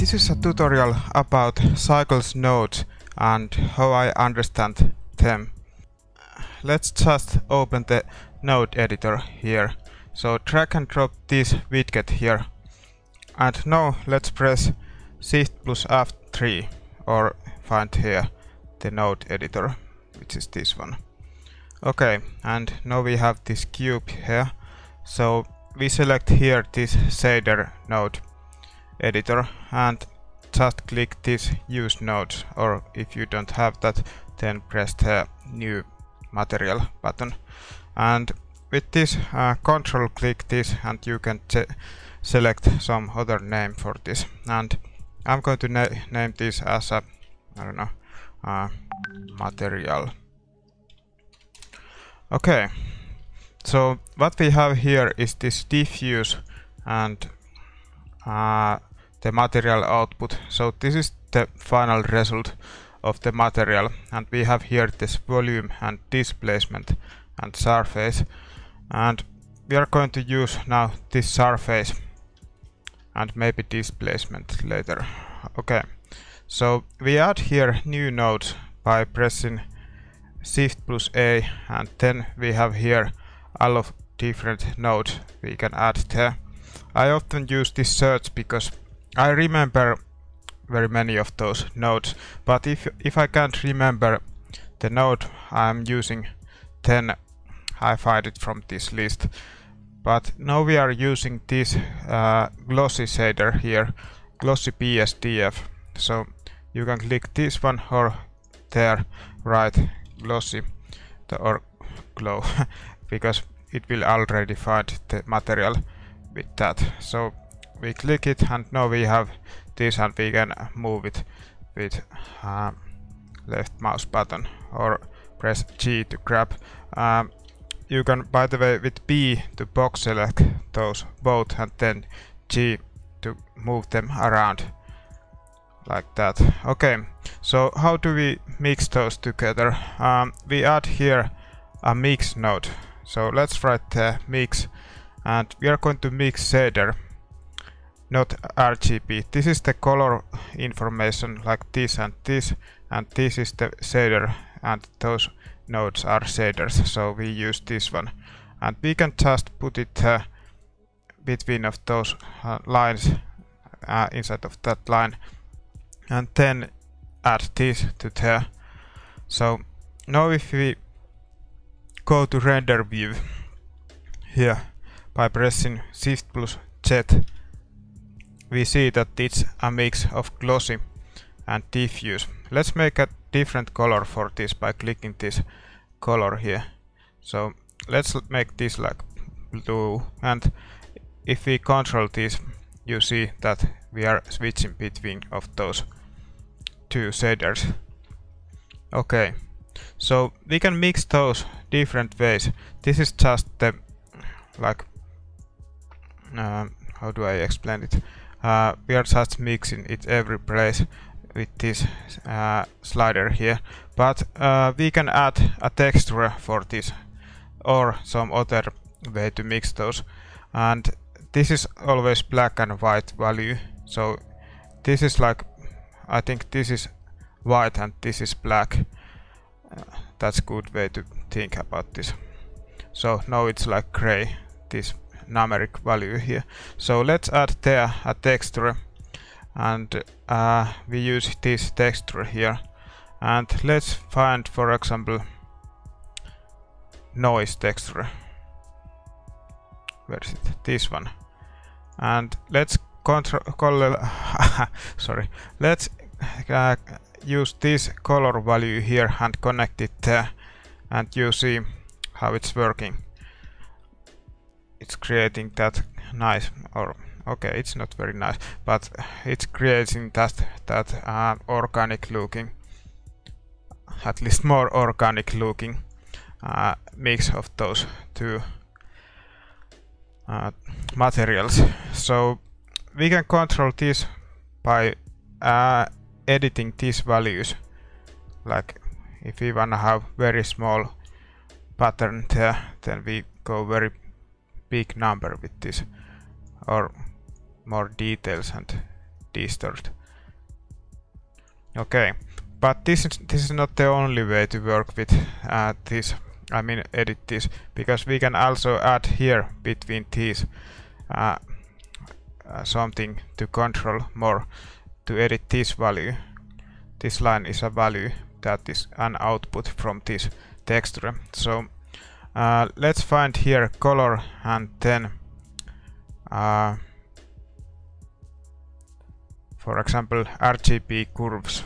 This is a tutorial about cycles nodes and how I understand them. Let's just open the node editor here. So drag and drop this widget here. And now let's press Shift plus F3 or find here the node editor, which is this one. Okay, and now we have this cube here. So we select here this shader node editor and just click this use nodes, or if you don't have that, then press the new material button. And with this control click this and you can select some other name for this, and I'm going to name this as a, I don't know, material. Okay, so what we have here is this diffuse and the material output. So this is the final result of the material, and we have here this volume and displacement and surface, and we are going to use now this surface and maybe displacement later. Okay, so we add here new nodes by pressing Shift plus A, and then we have here all of different nodes we can add there. I often use this search because I remember very many of those nodes, but if I can't remember the node I'm using, then I find it from this list. But now we are using this glossy shader here, glossy BSDF. So you can click this one or there, right, glossy or glow, because it will already find the material with that. So we click it and now we have this, and we can move it with left mouse button or press G to grab. You can, by the way, with B to box select those both and then G to move them around like that. Okay, so how do we mix those together? We add here a mix node. So let's write the mix, and we are going to mix shader, not RGB. This is the color information like this, and this is the shader, and those nodes are shaders, so we use this one. And we can just put it between of those lines, inside of that line, and then add this to there. So now if we go to render view here by pressing Shift plus Z, we see that it's a mix of glossy and diffuse. Let's make a different color for this by clicking this color here. So let's make this like blue, and if we control this, you see that we are switching between of those two shaders. Okay, so we can mix those different ways. This is just the like how do I explain it? We are just mixing it every place with this slider here, but we can add a texture for this or some other way to mix those, and this is always black and white value. So this is like, I think this is white and this is black. That's a good way to think about this. So now it's like gray, this numeric value here. So let's add there a texture, and we use this texture here, and let's find, for example, noise texture. Where is it? This one. And let's sorry, let's use this color value here and connect it there, and you see how it's working. It's creating that nice, or okay, it's not very nice, but it's creating that organic looking, at least more organic looking mix of those two materials. So we can control this by editing these values. Like if we wanna have very small pattern there, then we go very big number with this, or more details and distort Okay, but this is not the only way to work with this. I mean, edit this, because we can also add here between these something to control more to edit this value. This line is a value that is an output from this texture. So let's find here color and then for example RGB curves.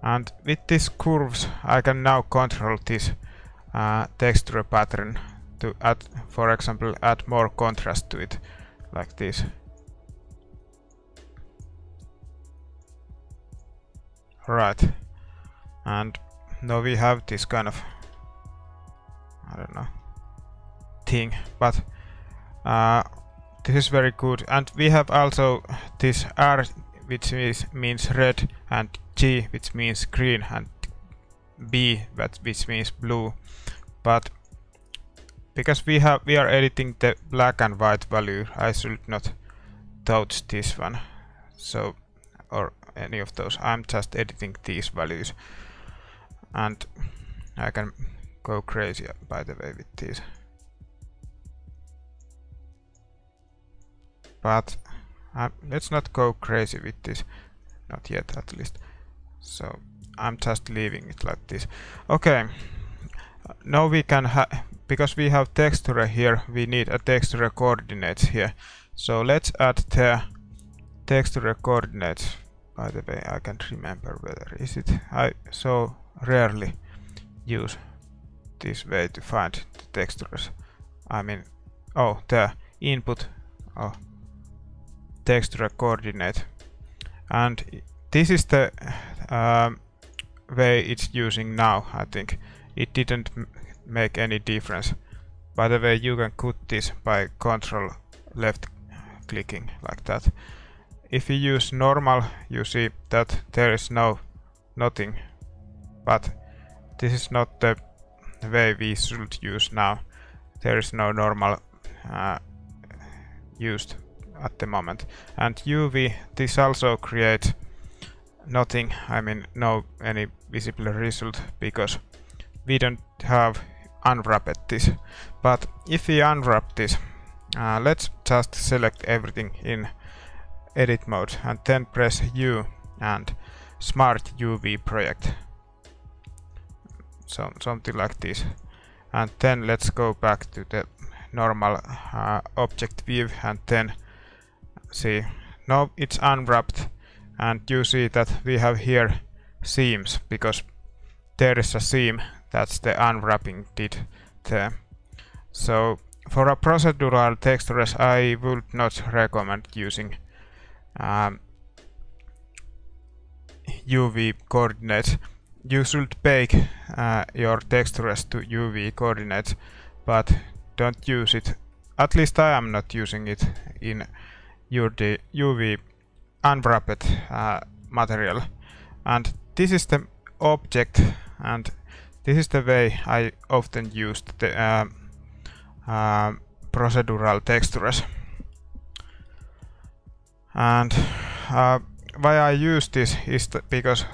And with these curves I can now control this texture pattern to add, for example, add more contrast to it, like this. Right, and now we have this kind of, I don't know, thing, but this is very good. And we have also this R, which means red, and G, which means green, and B, which means blue. But because we are editing the black and white value, I should not touch this one, so, or any of those. I'm just editing these values, and I can go crazy, by the way, with these. But let's not go crazy with this, not yet at least. So I'm just leaving it like this. Okay, now we can because we have texture here, we need a texture coordinates here. So let's add the texture coordinates. By the way, I can't remember whether is it. I so rarely use this way to find the textures. I mean, oh, the input, oh, texture coordinate, and this is the way it's using now. I think it didn't make any difference. By the way, you can cut this by control left clicking like that. If you use normal, you see that there is nothing, but this is not the way we should use now. There is no normal used at the moment. And UV, this also creates nothing, I mean no any visible result, because we don't have unwrapped this. But if we unwrap this, let's just select everything in edit mode and then press U and Smart UV project, so something like this. And then let's go back to the normal object view, and then see, now it's unwrapped, and you see that we have here seams, because there is a seam. That's the unwrapping did there. So for a procedural textures, I would not recommend using UV coordinates. You should bake your textures to UV coordinates, but don't use it. At least I am not using it in UV unwrapped material. And this is the object, and this is the way I often used the procedural textures. And why I use this is because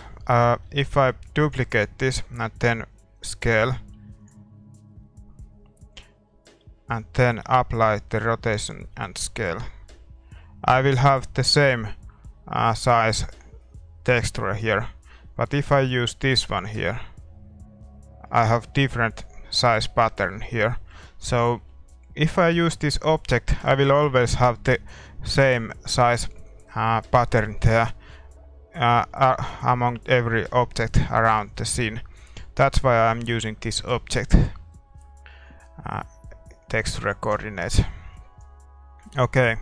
if I duplicate this and then scale and then apply the rotation and scale, I will have the same size texture here. But if I use this one here, I have different size pattern here. So if I use this object, I will always have the same size pattern there among every object around the scene. That's why I'm using this object texture coordinates. Okay,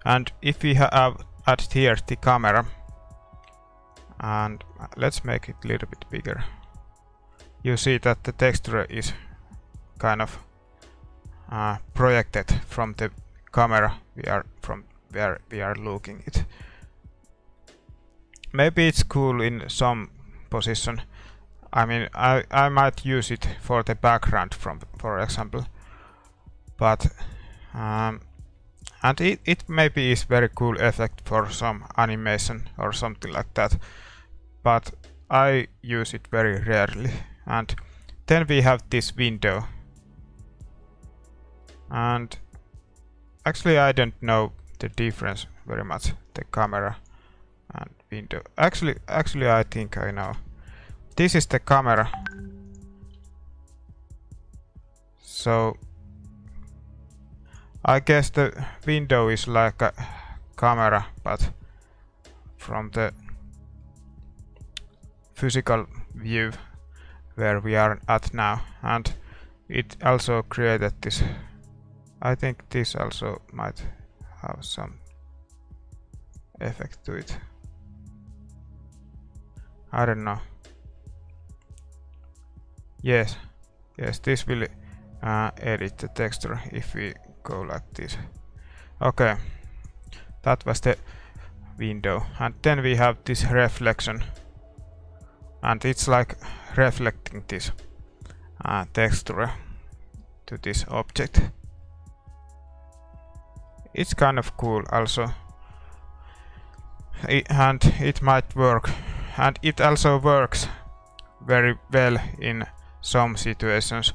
and if we have added here the camera, and let's make it a little bit bigger, you see that the texture is kind of projected from the camera from where we are looking it. Maybe it's cool in some position. I mean, I might use it for the background, for example, but and it maybe is very cool effect for some animation or something like that. but I use it very rarely. And then we have this window, and actually I don't know the difference very much, the camera and window. Actually I think I know. This is the camera, so I guess the window is like a camera, but from the physical view where we are at now. And it also created this. I think this also might have some effect to it. I don't know. Yes, this will edit the texture if we go like this. Okay, that was the window. And then we have this reflection, and it's like reflecting this texture to this object. It's kind of cool also, and it might work, and it also works very well in some situations.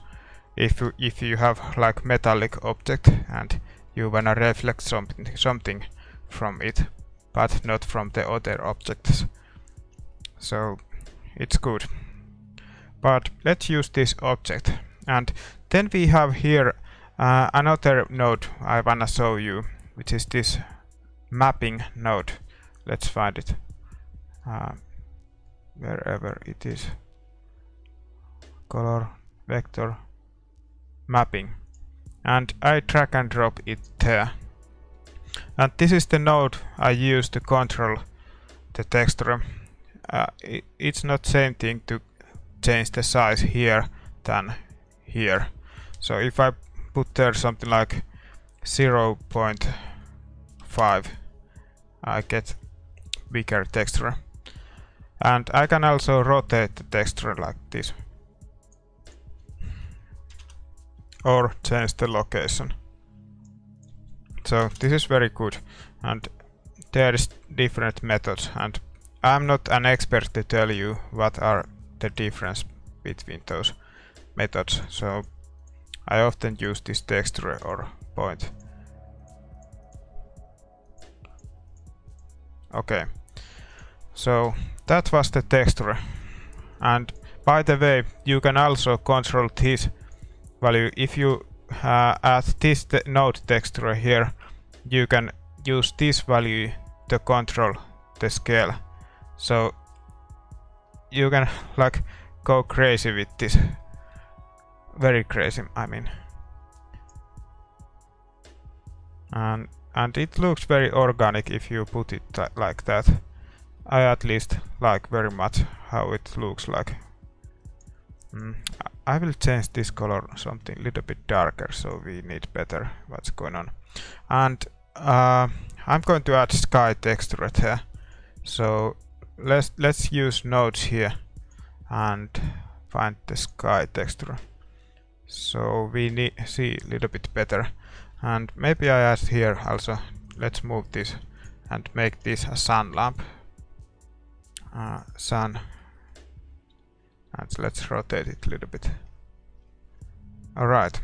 If you have like metallic object and you wanna reflect something from it, but not from the other objects, so it's good. But let's use this object, and then we have here another node I wanna show you, which is this mapping node. Let's find it wherever it is. Color, vector, mapping, and I drag and drop it there. And this is the node I use to control the texture. It's not same thing to change the size here than here. So if I put there something like 0.5, I get bigger texture. And I can also rotate the texture like this, or change the location. So this is very good, and there is different methods, and I'm not an expert to tell you what are the difference between those methods, so I often use this texture or point. Okay, so that was the texture, and by the way, you can also control this value. If you add this node texture here, you can use this value to control the scale. So you can like go crazy with this, very crazy, I mean. And it looks very organic if you put it like that. I at least like very much how it looks like. I will change this color something a little bit darker, so we need better what's going on. And I'm going to add sky texture here. So let's use nodes here and find the sky texture, so we need see a little bit better. And maybe I add here also. Let's move this and make this a sun lamp. Sun, and let's rotate it a little bit. All right.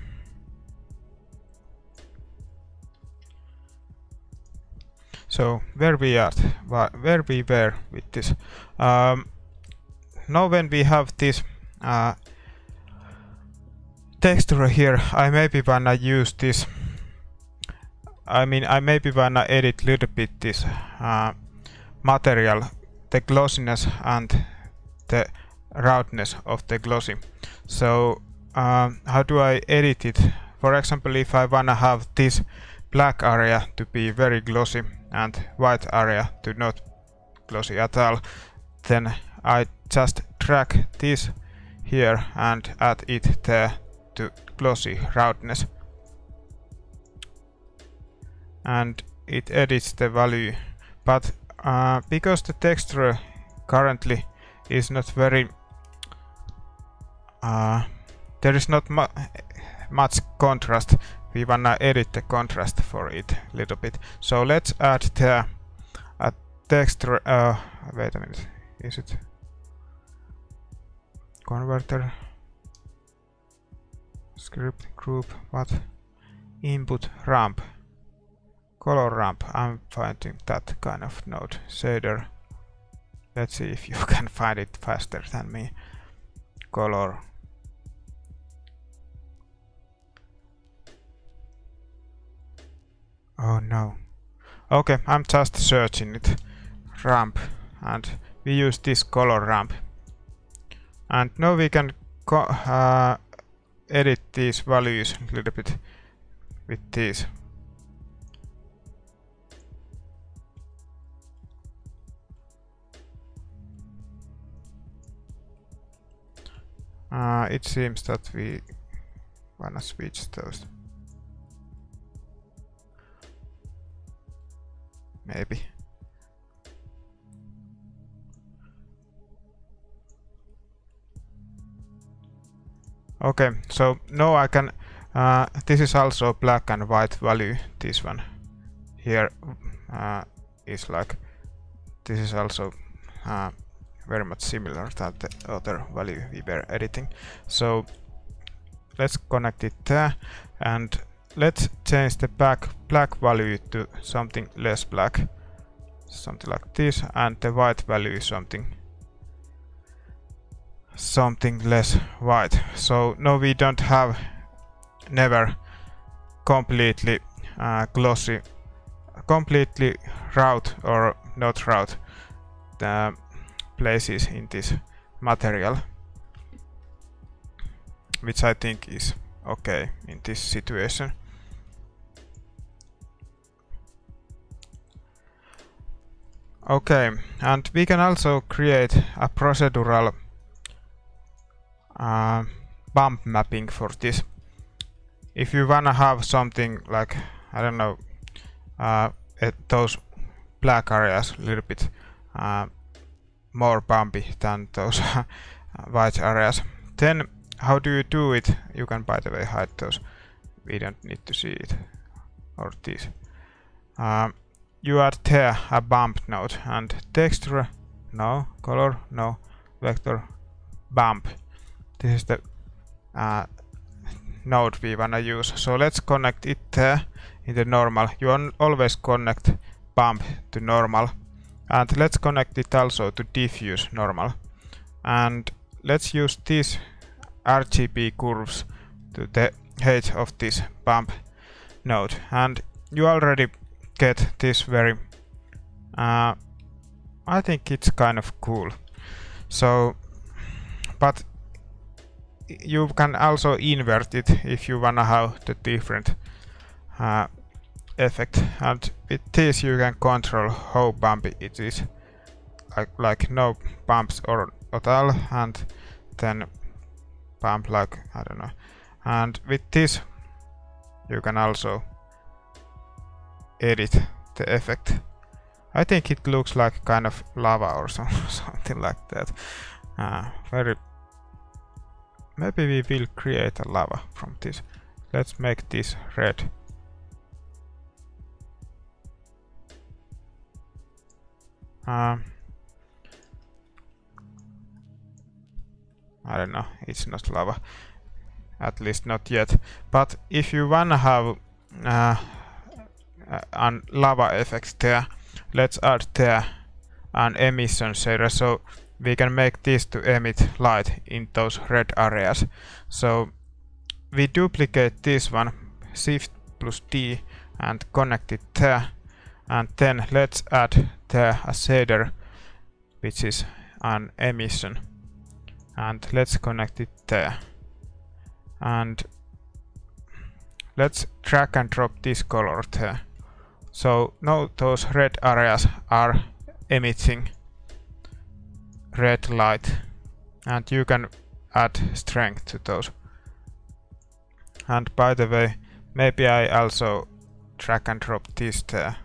So where we are, where we were with this. Now when we have this texture here, I maybe wanna use this. I mean, I maybe wanna edit a little bit this material, the glossiness and the roundness of the glossy. So how do I edit it? For example, if I wanna have this black area to be very glossy and white area to not glossy at all, then I just drag this here and add it there to glossy roundness, and it edits the value. But because the texture currently is not very there is not much contrast, we wanna edit the contrast for it a little bit. So let's add there a texture. Wait a minute, is it converter, script group, what? Input ramp, color ramp. I'm finding that kind of node. Shader. Let's see if you can find it faster than me. Color. Oh no. Okay, I'm just searching it. Ramp, and we use this color ramp. And now we can edit these values a little bit with these. It seems that we wanna switch those. Maybe. Okay, so now I can, this is also black and white value, this one here is like, this is also very much similar to the other value we were editing. So let's connect it there, and let's change the black value to something less black, something like this, and the white value is something less white. So now we don't have never completely glossy, completely route or not route the places in this material, which I think is okay in this situation. Okay, and we can also create a procedural bump mapping for this. If you wanna have something like, I don't know, those black areas a little bit more bumpy than those white areas, then how do you do it? You can, by the way, hide those. We don't need to see it. Or this. You add there a bump node, and texture, no, color, no, vector, bump. This is the node we wanna use. So let's connect it there in the normal. You always connect bump to normal, and let's connect it also to diffuse normal. And let's use these RGB curves to the height of this bump node, and you already get this very I think it's kind of cool. So, but you can also invert it if you wanna have the different effect, and with this you can control how bumpy it is, like no bumps or at all, and then bump like, I don't know. And with this you can also edit the effect. I think it looks like kind of lava or something like that. Maybe we will create a lava from this. Let's make this red. I don't know, it's not lava, at least not yet. But if you wanna have an lava effect there, let's add there an emission shader, so we can make this to emit light in those red areas. So we duplicate this one, Shift plus D, and connect it there, and then let's add there a shader which is an emission, and let's connect it there, and let's drag and drop this color there. So now those red areas are emitting red light, and you can add strength to those. And by the way, maybe I also drag and drop this there.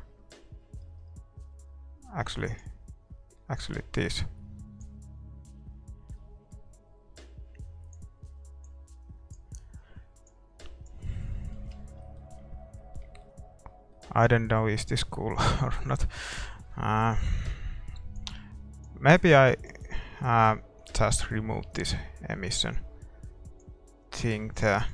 Actually this. I don't know, is this cool or not. Maybe I just remove this emission thing there.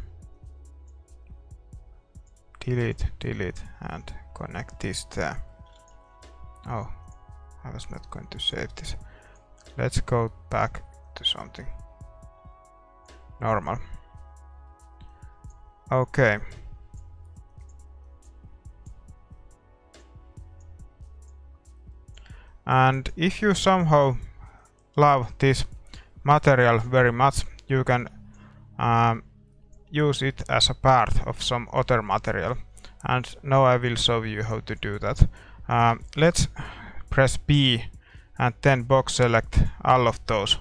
Delete, and connect this there. Oh, I was not going to save this. Let's go back to something normal. Okay. And if you somehow love this material very much, you can use it as a part of some other material. And now I will show you how to do that. Let's press B and then box select all of those.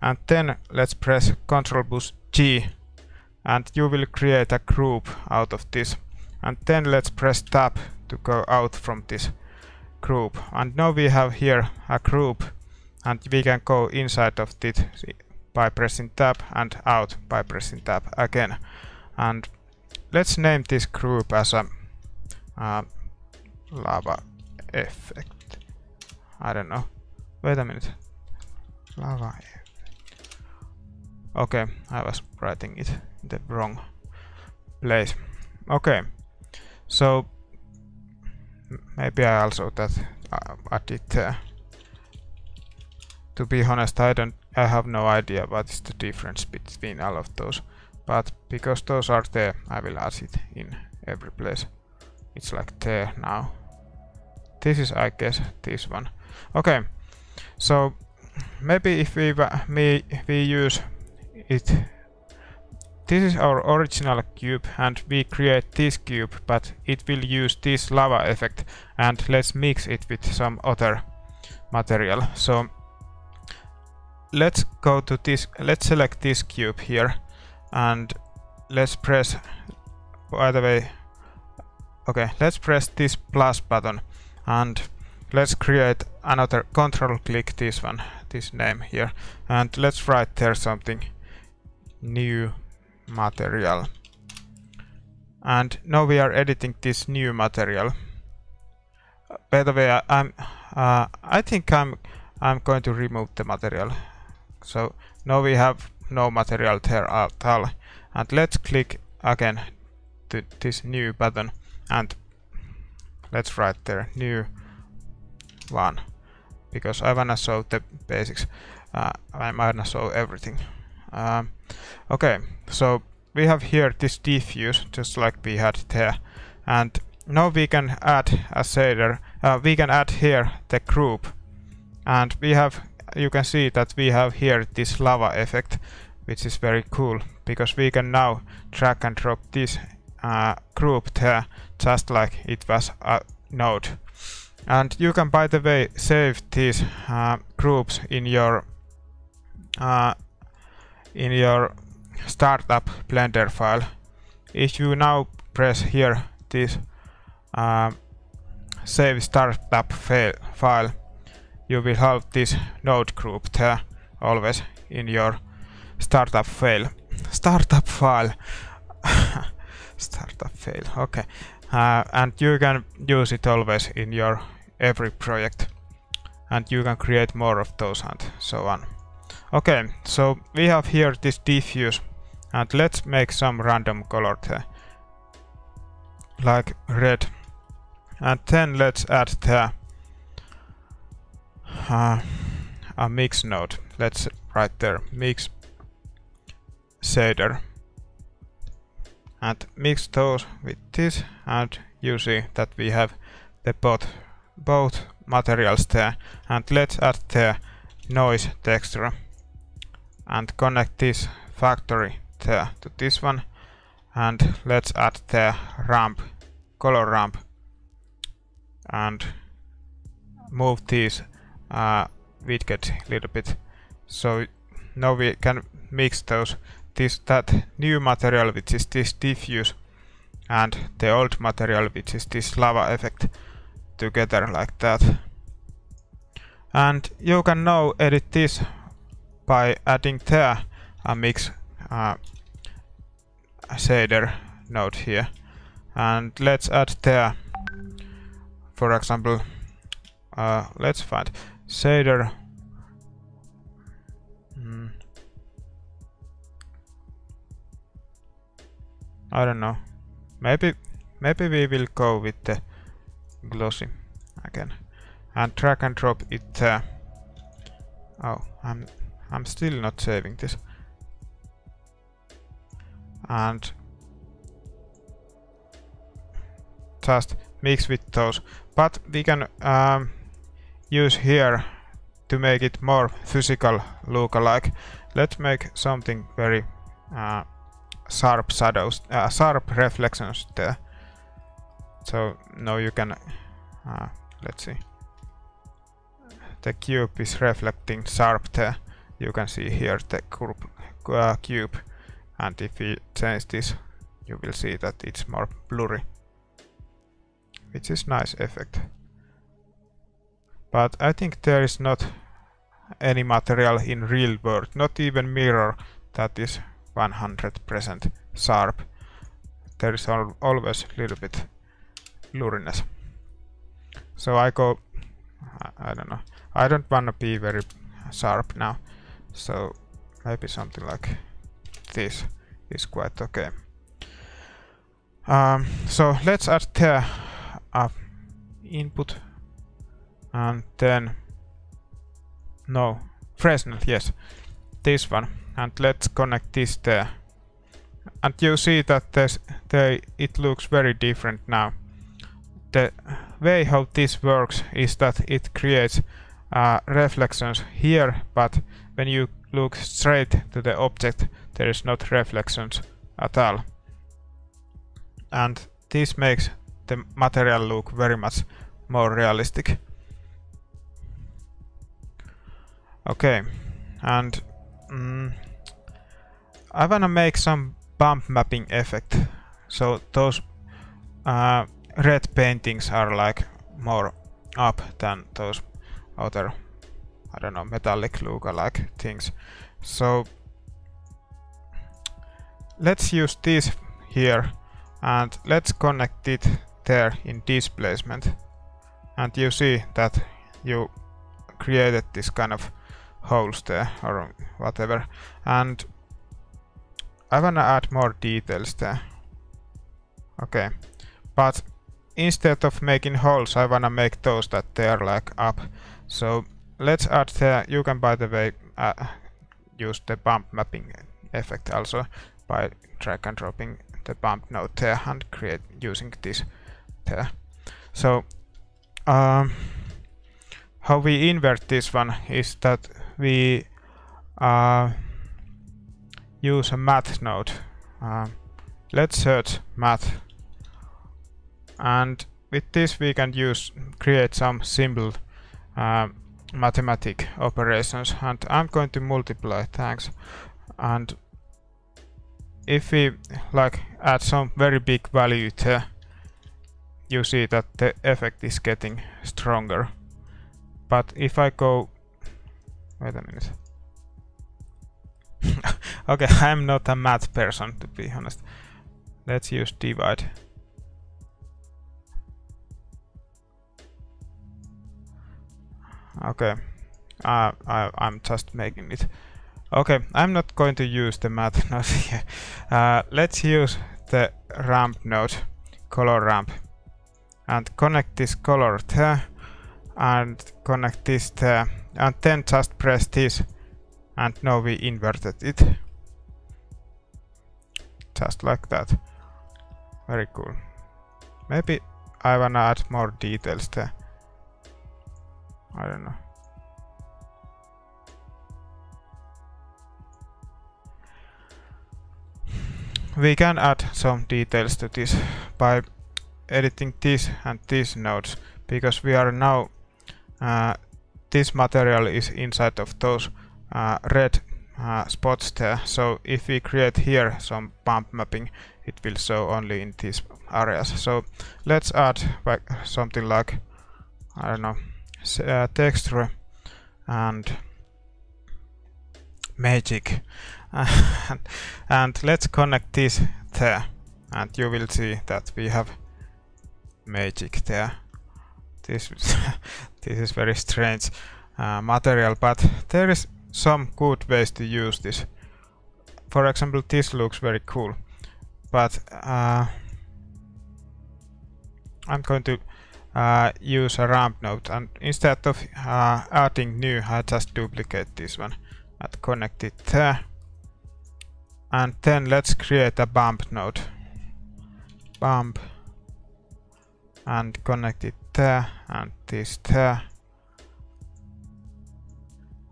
And then let's press Ctrl push G and you will create a group out of this. And then let's press Tab to go out from this group. And now we have here a group and we can go inside of it by pressing Tab and out by pressing Tab again. And let's name this group as a lava effect. I don't know. Wait a minute. Lava effect. Okay, I was writing it in the wrong place. Okay, so maybe I also add it there. To be honest, I have no idea what is the difference between all of those. But because those are there, I will add it in every place. It's like there now. This is, I guess, this one. Okay, so maybe if we use it. This is our original cube and we create this cube, but it will use this lava effect, and let's mix it with some other material. So let's go to this, let's select this cube here and let's press, by the way, okay, let's press this plus button and let's create another, control click this one, this name here, and let's write there something, new material. And now we are editing this new material. By the way, I think I'm going to remove the material. So now we have no material there at all. And let's click again to this new button and let's write there new one, because I wanna show the basics. I wanna show everything. Okay, so we have here this diffuse just like we had there, and now we can add a shader. We can add here the group, and we have, you can see that we have here this lava effect, which is very cool because we can now drag and drop this group there just like it was a node. And you can, by the way, save these groups in your startup Blender file. If you now press here this save startup file, you will have this node group there always in your startup file. Startup file. Startup fail. Okay, and you can use it always in your every project, and you can create more of those and so on. Okay, so we have here this diffuse, and let's make some random color there, like red, and then let's add there a mix node. Let's write there mix shader and mix those with this, and you see that we have the both materials there. And let's add the noise texture and connect this factory there to this one, and let's add the ramp, color ramp, and move these widget a little bit. So now we can mix those, that new material which is this diffuse and the old material which is this lava effect together like that. And you can now edit this by adding there a mix shader node here, and let's add there, for example, let's find shader I don't know. Maybe we will go with the glossy again and drag and drop it there. Oh, I'm still not saving this. And just mix with those. But we can use here to make it more physical look-alike. Let's make something very sharp shadows, sharp reflections there. So now you can, let's see. The cube is reflecting sharp there. You can see here the cube. And if we change this, you will see that it's more blurry. Which is nice effect. But I think there is not any material in real world, not even mirror, that is 100% sharp. There is always a little bit blurriness. So I go, I don't know, I don't wanna be very sharp now. So maybe something like this is quite okay. So let's add there input and then Fresnel, yes, this one, and let's connect this there. And you see that it looks very different now. The way how this works is that it creates reflections here, but when you look straight to the object, there is not reflections at all. And this makes the material look very much more realistic. Okay, and I wanna make some bump mapping effect. So those red paintings are like more up than those other, I don't know, metallic look-alike things. So let's use this here and let's connect it there in displacement. And you see that you created this kind of holes there or whatever. And I wanna add more details there. Okay, but instead of making holes, I wanna make those that they are like up. So let's add there. You can, by the way, use the bump mapping effect also by drag and dropping the bump node there and create using this there. So how we invert this one is that we use a math node. Let's search math, and with this we can create some simple mathematic operations, and I'm going to multiply, thanks. And if we like add some very big value there, you see that the effect is getting stronger. But if I go, wait a minute. Okay, I'm not a math person, to be honest. Let's use divide. Okay, I'm just making it. Okay, I'm not going to use the math node here. Let's use the ramp node, color ramp, and connect this color there, and connect this there, and then just press this, and now we inverted it. Just like that. Very cool. Maybe I wanna add more details there. I don't know. We can add some details to this by editing this and these nodes, because we are now this material is inside of those red spots there. So if we create here some bump mapping, it will show only in these areas. So let's add like something like, I don't know, texture and magic. And let's connect this there, and you will see that we have magic there. This is very strange material, but there is some good ways to use this. For example, this looks very cool. but I'm going to use a ramp node, and instead of adding new, I just duplicate this one and connect it there. And then let's create a bump node. Bump. And connect it there, and this there.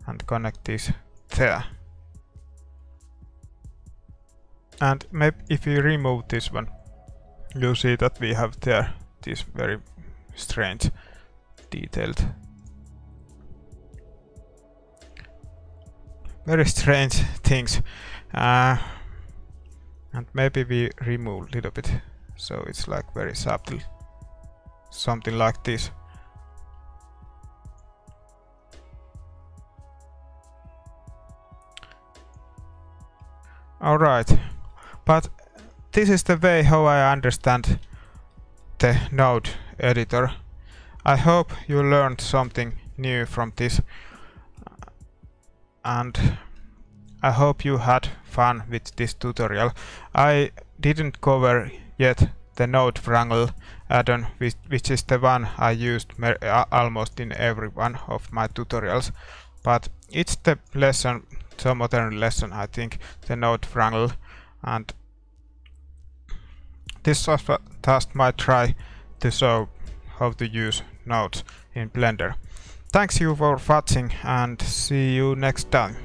And connect this there. And maybe if we remove this one, you'll see that we have there this very strange detailed, very strange things, and maybe we remove a little bit so it's like very subtle, something like this. Alright, but this is the way how I understand the node editor. I hope you learned something new from this, and I hope you had fun with this tutorial. I didn't cover yet the node wrangle add-on, which is the one I used almost in every one of my tutorials, but it's the lesson, so modern lesson, I think, the node wrangle, and this was just my try to show how to use nodes in Blender. Thanks you for watching, and see you next time.